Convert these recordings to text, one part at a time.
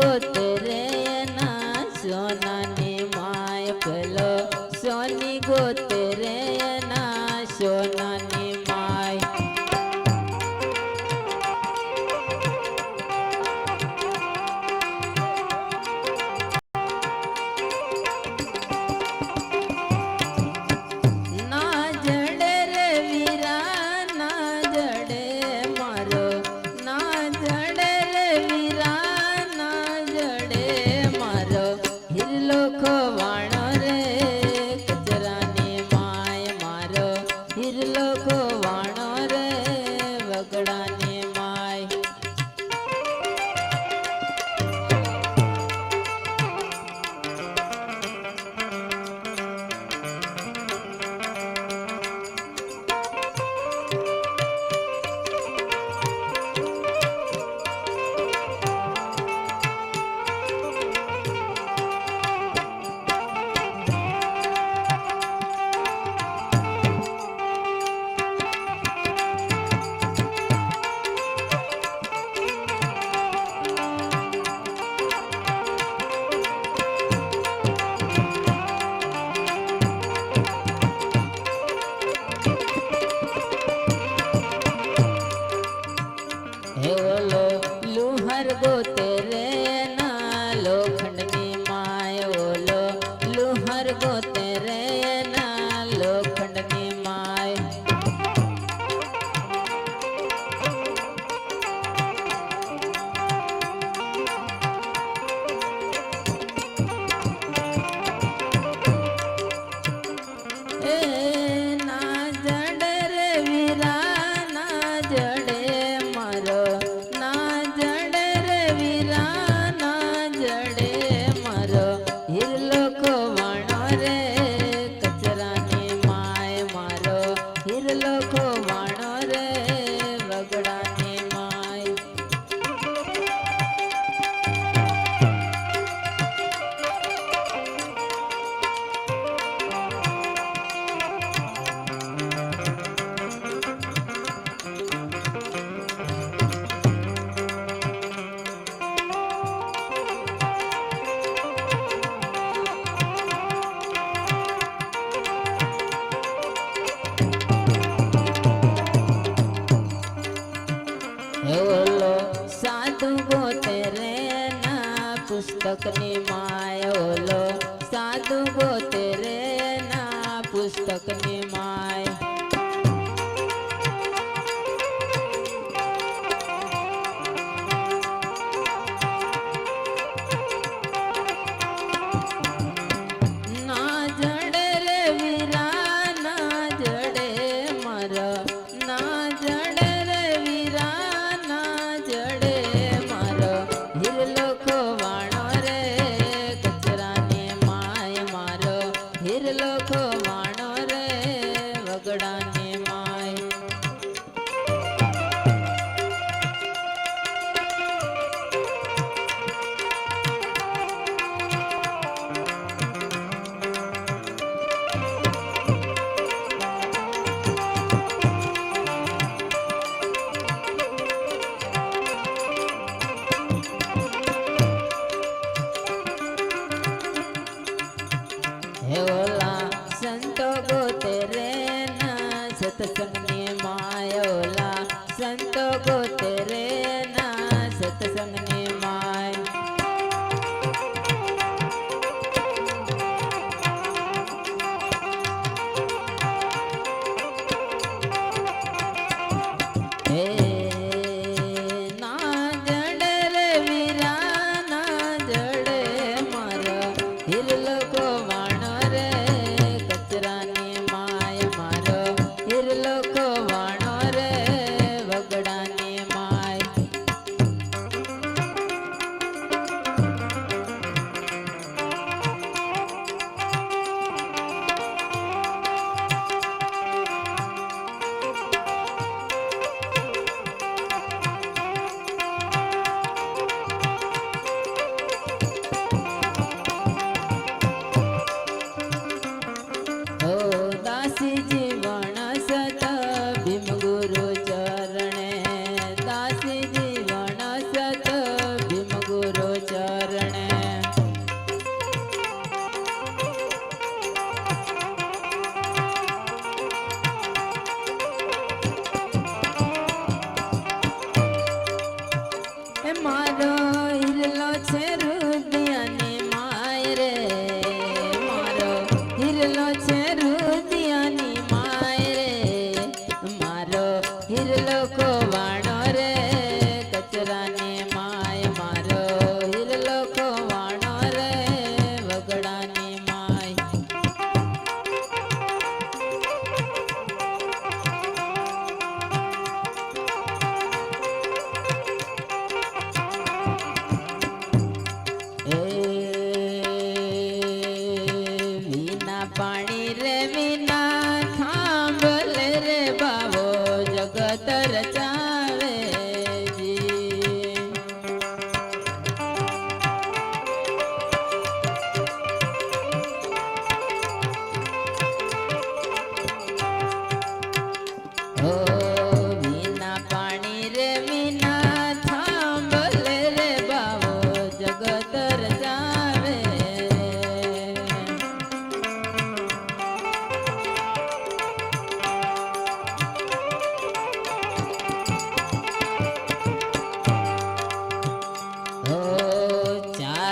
ગોતે રે એના સોનાની માય પેલો સોની ગોતે રે એના સોનાની માય ના જડે રે વીરા ના જડે મારો ના જડે રે વીરા ના જડે મારો હિરલો ખોવાણો રે કચરાની માય મારો હિરલો ખોવાણો રે વગડાની માય હે ઓલો લુહાર ગોતે રે ના લોખંડની માય ઓલો લુહાર ગોતે રે ના લોખંડની માય એ ના જડે રે વીરા ના જડે મારો ના જડે રે વીરા ના જડે મારો હિરલો ખોવાણો રે કચરાની માય મારો હિરલો ખોવાણો રે વગડાની માય હે ઓલો સાધુ ગોતે રે ના પુસ્તકની માય ઓલો સાધુ ગોતે રે ના પુસ્તકની માય ના જડે રે વીરા ના જડે મારા ના જડે રે વીરા ના જડે મારો હિરલો ખોવાણો રે કચરાની માય મારો હિરલો ખોવાણો રે વગડાની માય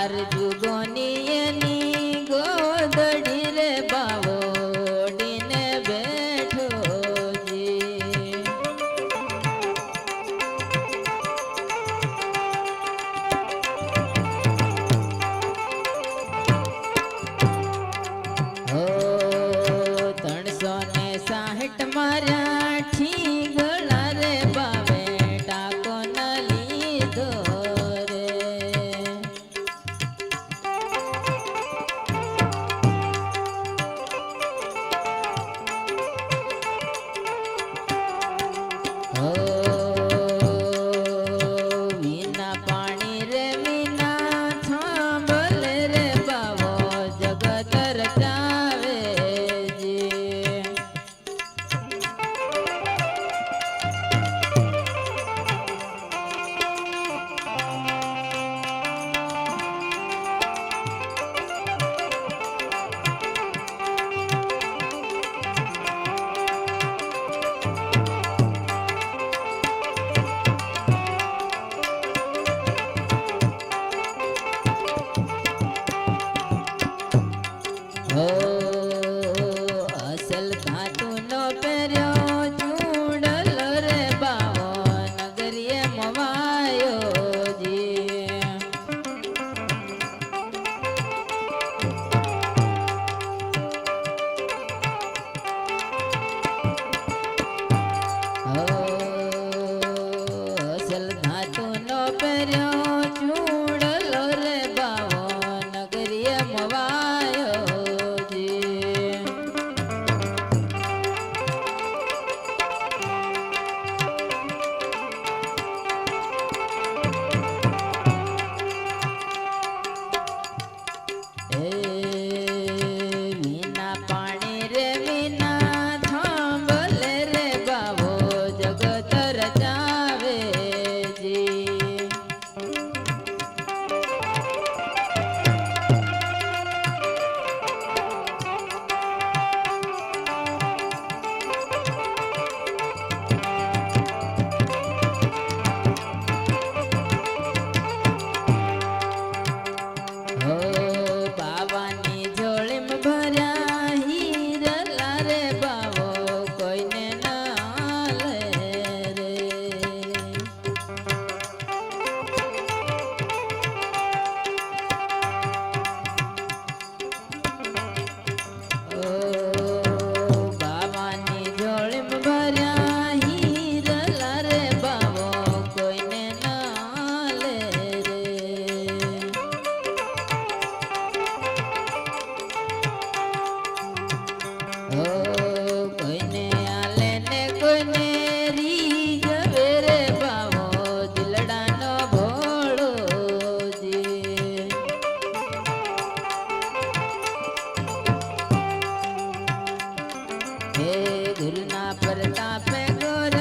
ચાર જુગોની એની ગોદડી રે બાવો ડીને બેઠો જી હો 360 માર્યા ઠીગળા રે બાવે ટાકો ન લીધો રે હો વિના પાણી રે વિના થાંભલ રે બાવો જગત રચાવે જી હો અસલ ધાતુનો પહેર્યો ચૂડલો રે બાવો નગરીએ મવાયો જી હો અસલ ધાતુનો પહેર્યો ચૂડલો રે બાવો નગરીએ મવાયો જી એ વિના પાણી રે વિના થાંભલ રે બાવો જગત રચાવે જી હો બાવાની જોળીમ ભર્યા હીરલા રે બાવો કોઈને ના લે રે ઓ બાવાની જોળીમ ભર્યા હીરલા રે બાવો કોઈને ના લે રે હો કોઈને આલે ને કોઈને રીઝવે રે બાવો દિલડાનો ભોળો જી હે ગુરુના પ્રતાપે ગોરદ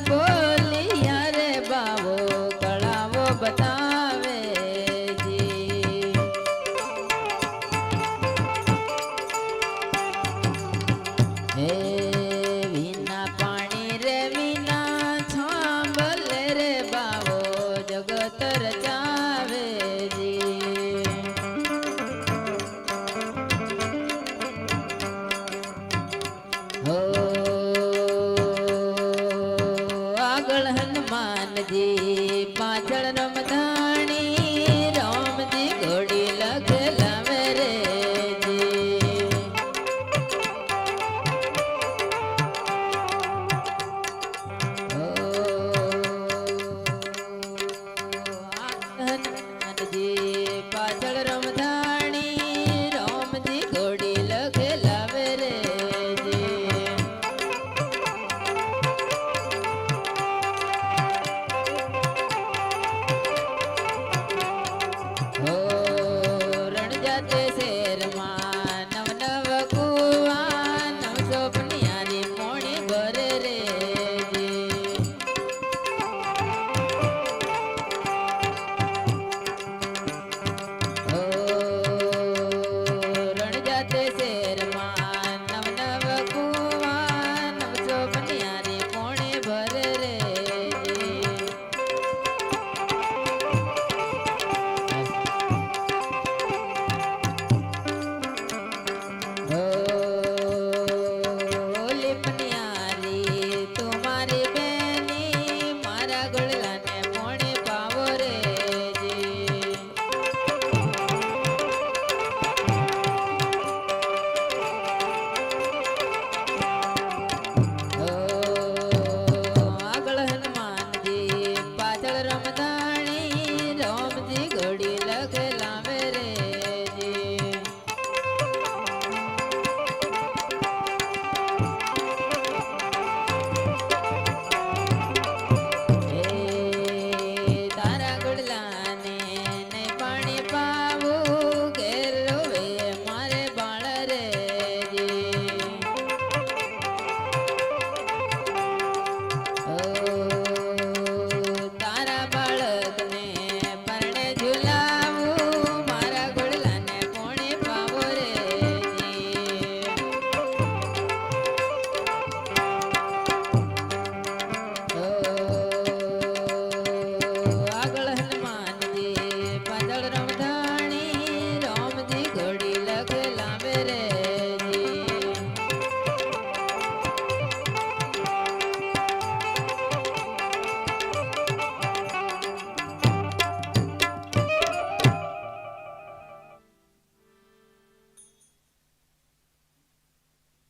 બોલિયા રે બાવો કળાવો બતાવે જી હે વિના પાણી રે વિના થાંભલ રે બાવો જગત રચાવે જી હો આગળ હનુમાનજી પાછળ રમધાણી રામજી ઘોડી લખલાવે રે જી હો હનુમાનજી પાછળ રમધાણી રામજી ઘોડી લખલાવે રે જી હો રણ જાતે છે